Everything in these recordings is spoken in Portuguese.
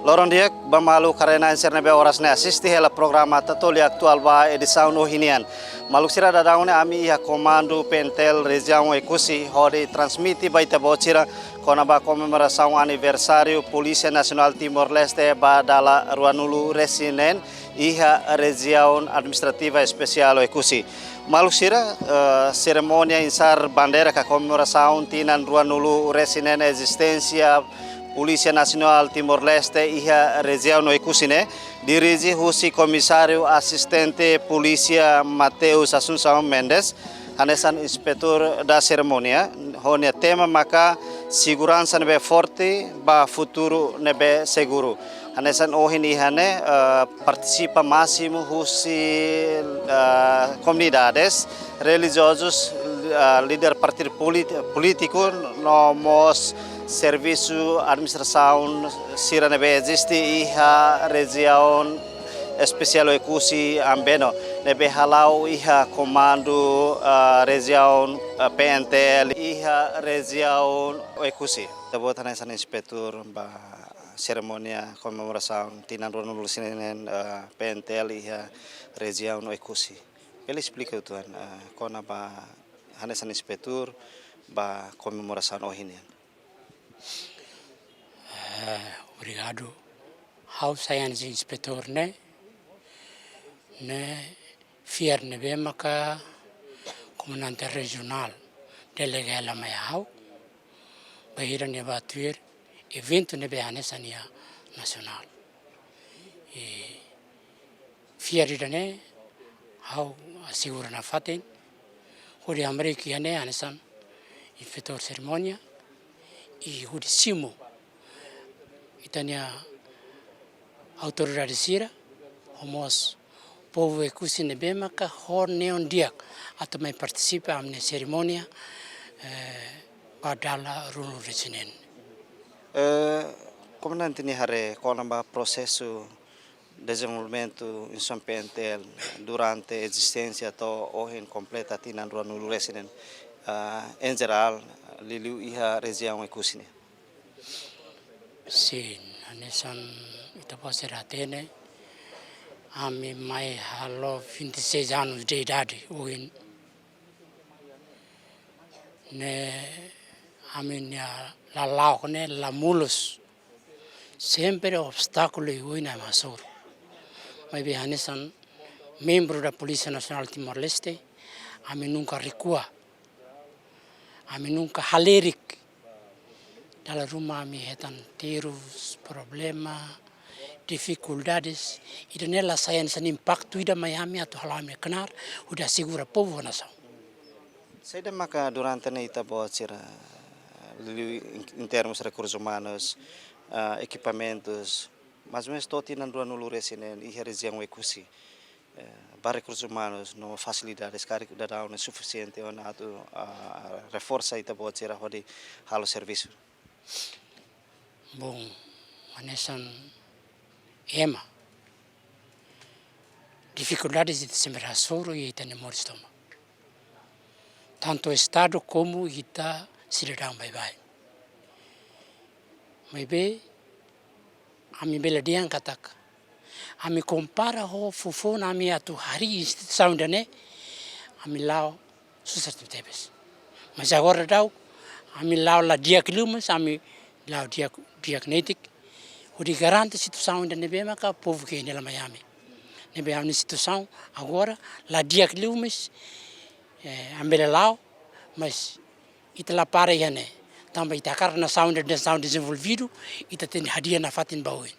Loron dia bamalu karena sernebe horas ne assisti hela programa tatoli aktual ba edição no hinian. Maluk sira dadaune ami ia comando pentel região ekusi hori transmiti baita bocira kona ba comemoração aniversário Polícia Nacional Timor-Leste ba dala Ruanulu Resinen iha região administrativa especial ekusi. Maluk sira cerimônia insar bandeira ka comemoração tinan Ruanulu Resinen existência Polícia Nacional Timor-Leste iha região no Ecusine, dirige o comissário assistente Polícia Mateus Assunção Mendes, hanesan inspetor da cerimônia, honia tema maka segurança nebe forte, ba futuro nebe seguro. Hanesan ohin ihane participa máximo husi comunidades religiosos, líder partido político, nomos serviço administração sira nebe existe iha região especial ekusi ambeno nebe halau iha comando região PNTL iha região ekusi tabot hanesan inspetor ba cerimônia comemoração tinan Ruanulu Resinen PNTL iha região ekusi. Ele explica tuan kona ba hanesan inspetor ba comemoração ohinian. Obrigado ao science inspetor ne fier ne bemaka comandante regional delegado la maiau bahira ne batuir evento ne behane sania nacional e fier ne ao assegura na faten hori ameriki ne anesan inspetor cerimônia e hori simo itania autoridade sira homos povo ekusi nebema ka hor neon diak atau mai participa amne cerimônia padala Ruanulu Resinen. Comandante ni hare konamba processo desenvolvimento em São PNTL durante a existência atau ohin completa tinan Ruanulu Resinen em geral liliu iha região ekusi. Sim, anesan itaposeratene ami mai halo 26 anos de idade hoje ne ami la lau ne la mulos sempre obstáculo hoje na masor mas bem anesan membro da Polícia Nacional Timor-Leste ami nunca recua ami nunca halerik dalam rumah kami hetan terus problema, dificuldades, e nela saem sem impacto ida Miami atau halame kenar, udah segura povo nação. Saya maka durante ita bocira em termos recursos humanos, equipamentos, mas mesmo todo tinan Ruanulu Resinen iha região ekusi. Para recursos humanos, no facilidades, cari da não é suficiente, ou nada, reforça ita bocira hodi halo serviço. Bom, anesan ema dificuldades de sembrasoro e tenemos toma. Tanto estado como ita cidadão bye. Maybe ami bela diang katak. Ami compara ho fufo na ami atu hari instituição dane ami lao susah tebes. Mas agora dau ami lao la diagnosis ami lao diagnetic o de garante situação da nebe maka povo que nela Miami nebe a situação agora la diagnosis ambele lao mas itala para yane também takar na sound desenvolvido ita tem hadia na fatin baui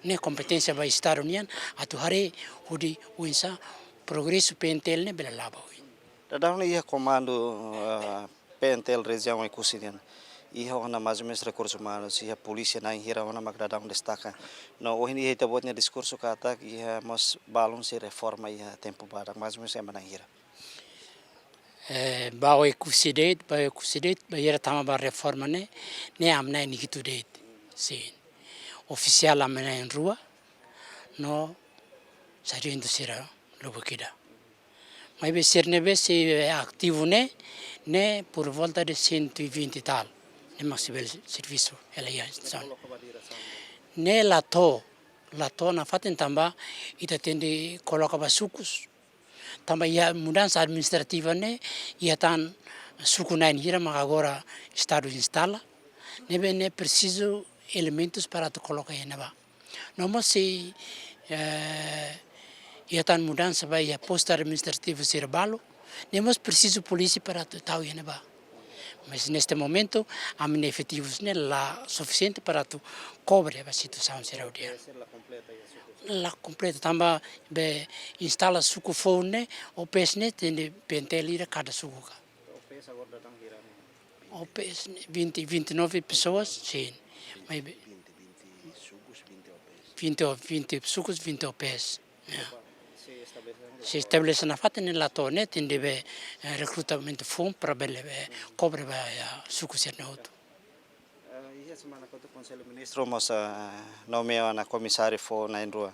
ne competência vai estar unian atu hare hodi uinsa progresso PNTL ne bela la baui Dadang ia comando PNTL região ekusidian iha ona mais ou menos recursos humanos iha polícia na hira ona magdadang destaca no ohin iha tabotnya diskurso kata iha mas balon se reforma iha tempo barang mais ou menos emana hira bao ekusidet bayera tama ba reforma ne amna ni gitu det sim oficial amna en rua no sarindo sira lobo kida mas be ser nebe se ativo ne por volta de 120 tal ne maximil serviço ela ia ne lato na fatin tamba ita tende coloca basucos tamba ia mudança administrativa ne ia tan suku nain hira mas agora estado instala nebe ne preciso elementos para tu colocar aí neba não se ia tan mudança vai ia posto administrativo cerbalo nemos preciso polícia para tu tau aí neba. Mas neste momento, há efetivos lá suficiente para tu cobrir a situação será o dia. La completa também instala suco fone o pesne tem pentelira cada suco. O pes 29 pessoas sim. Mas 20 sucos 20 pes. Se estabelece na fata nella torne tende reclutamento fond para belle cobre suco sernoto. Ia semana quando o Conselho Ministro mos nomeou na comissária fo na Indua,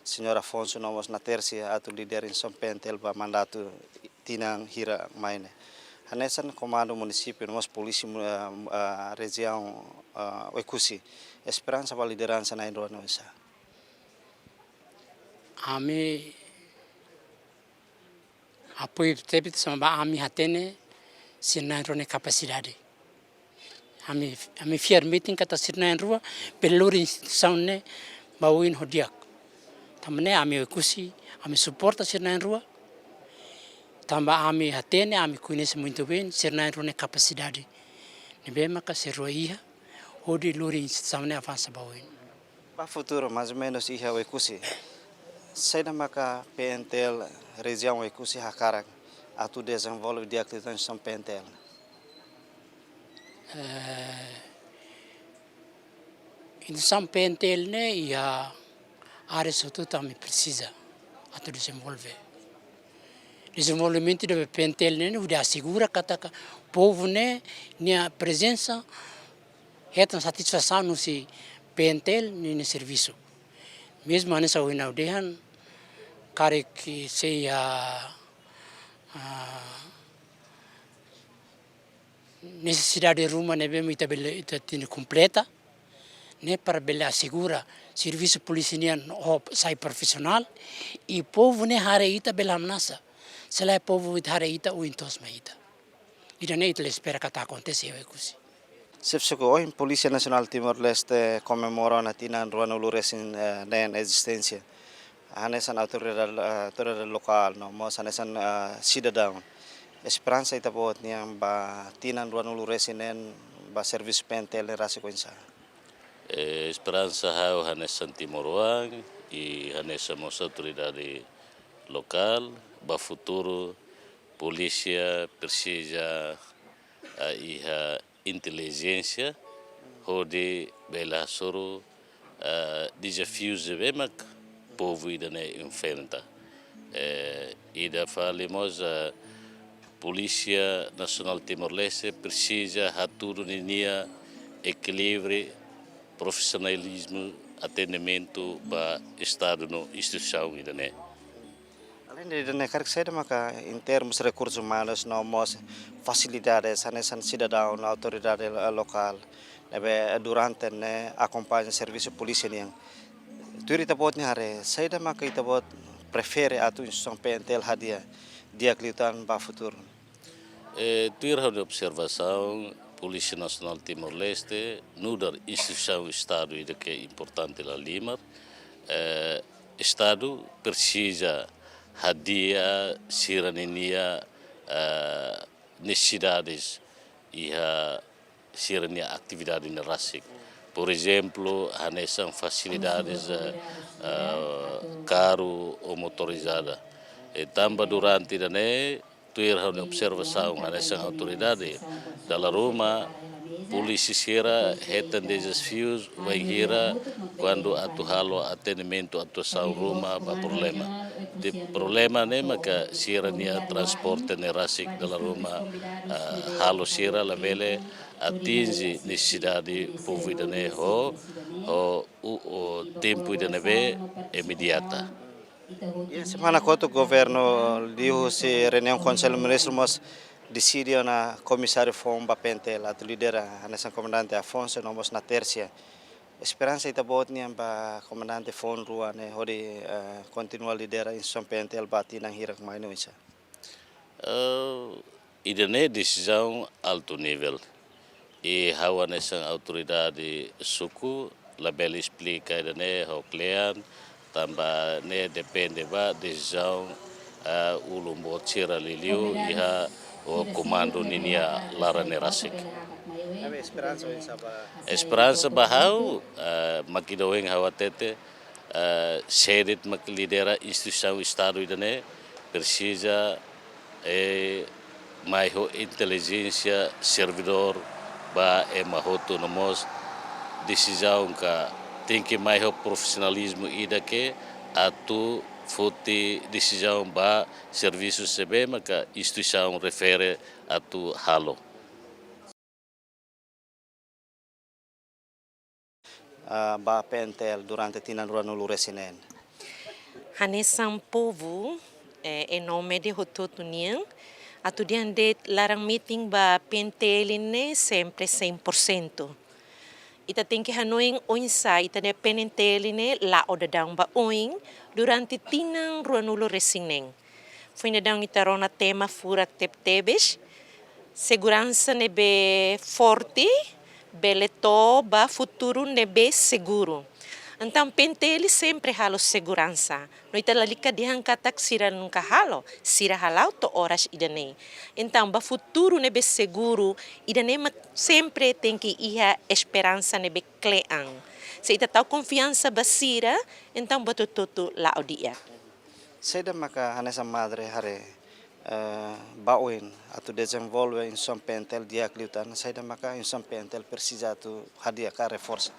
senhora Afonso nós na terça atu líder em São Pentel ba mandato tinang hira maine. Hanesan comando município nós polícia região Ekusi. Esperança para liderança na Indua não isa. Ami apoio teve sama ami hatene sirna rone capacidade. Ami fiar meeting kata sirna rua pelori instituição ne bauin hodiak. Tamne ami Ekusi, ami suporta sirna rua. Tamba ami hatene ami conhece muito bem sirna rone capacidade. Nebe maka serua ia hodi lori instituição ne avança bauin. Para futuro mais ou menos ia Ekusi. Saya maka PNTL região Ekusi Hakarang atu desenvolve de atividades São PNTL. Em São PNTL ne ia área soto também precisa atu desenvolver. Desenvolvimento do PNTL ne udah assegura kata povo ne nia presença é satisfação no se PNTL ne serviço. Mesmo nessa uina udehan kare que seja necessidade de rumah nebe ita tini completa ne para bela assegura serviço policial sai profissional e povo ne hare ita bela amnasa sela povo ita hare ita o intos ma ita ne ita espera que aconteça eu Ekusi. Sepsuko hoje Polícia Nacional Timor-Leste comemora na tina ruano luresin nen existência. Hanesan autoridade local, no, mas hanesan cidadão. Esperança ita bot niang ba tina ruano luresin nen ba serviço pentel rasi coinsa. Esperança hau hanesan Timor-Wang e hanesan mos autoridade local, ba futuro polícia precisa iha inteligência, onde bela soro desafios de bemak povo ida ne enfrenta. Ida falamos a Polícia Nacional Timor-Leste precisa haturu ninia equilíbrio, profissionalismo, atendimento para Estado no instituição ida ne. Além de negar que seja maka em termos de recursos humanos nós facilidades hanesan cidadão na autoridade local nebe durante ne acompanha serviço polícia niang tuiri tabot ni hare seida maka itabot prefere atu instituição PNTL hadia dia klitan ba futuro. Tuir de observação Polícia Nacional Timor-Leste nudar instituição Estado ida que é importante lá Lima Estado precisa hadia sirania necessidades e a sirania atividade na RASIC. Por exemplo, hanesan facilidades carro ou motorizada. E também durante dane tuir de observação hanesan autoridade da Roma polícia sira hetan desafios vai gira quando atuhalo atendimento atuação Roma ba problema. De problema ne maka sira nia transporte ne rasik da Roma halo sira la vele atinge necessidade povo idane o tempo idane be imediata. E semana quando o governo diu se reunião conselho ministro mas decidiu na comissário Fomba Pentel a lidera nessa comandante Afonso nós na terça Esperança itabot niya ba Comandante Fon Ruan hodi continua lidera in São Pentel bati ng hirak maino isa. Idane decisão alto nível. E hawa nessas autoridade suku label explica idane ho klean tamba ne depende ba decisão ulumbo tira liliu iha o comando ninia lara nerasik. Kami esperança isa ba Esperança bahau makidoeng hawa tete sedit maklidera instituição estado idane precisa mais inteligência servidor ba mahoto nomos decisão ka tem que mais profissionalismo ida que atu futi decisão ba serviço sebe maka instituição refere atu halo. ba Pentel durante tinanruan ulu resinen. Hanesang povo, em nome de Rototunian, atudian de larang meeting ba penteline sempre 100%. Ita tem que hanoing oinsa, ita de penteline la odadang ba oing durante tinang ruanulo resinen. Foi na dang ita rona tema furak teptebes, segurança nebe forte, beleto ba futuro nebe seguro. Então, pentele sempre halo segurança. No italalika dihan katak sira nunca halo, sira halau to oras idane. Então, ba futuro nebe seguro, idane sempre tem que iha esperança nebe kleang. Se ita tau confiança ba sira, então batututu lao dia. Seda maka hanesa madre hare bauin atau desenvolve in São Pentel dia kliutan seda maka in São Pentel precisa tu hadia ka reforça.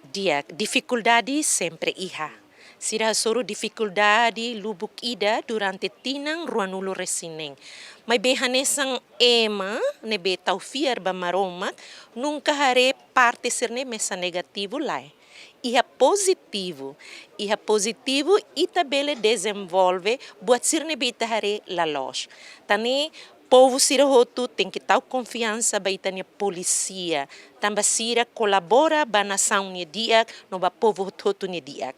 Dia, dificuldade sempre iha. Sira soro dificuldade lubuk ida durante tinang ruanulo resinen. May behanesang ema, nebe taufiar ba maromak, nunca hare parte sirne mesa negativo lai. Iha positivo itabele desenvolve buat sirne bita hare la loja. Tani povo sira hotu tem que tal confiança ba itania polícia, tamba sira colabora ba nação ne diak no ba povo hotu ne diak.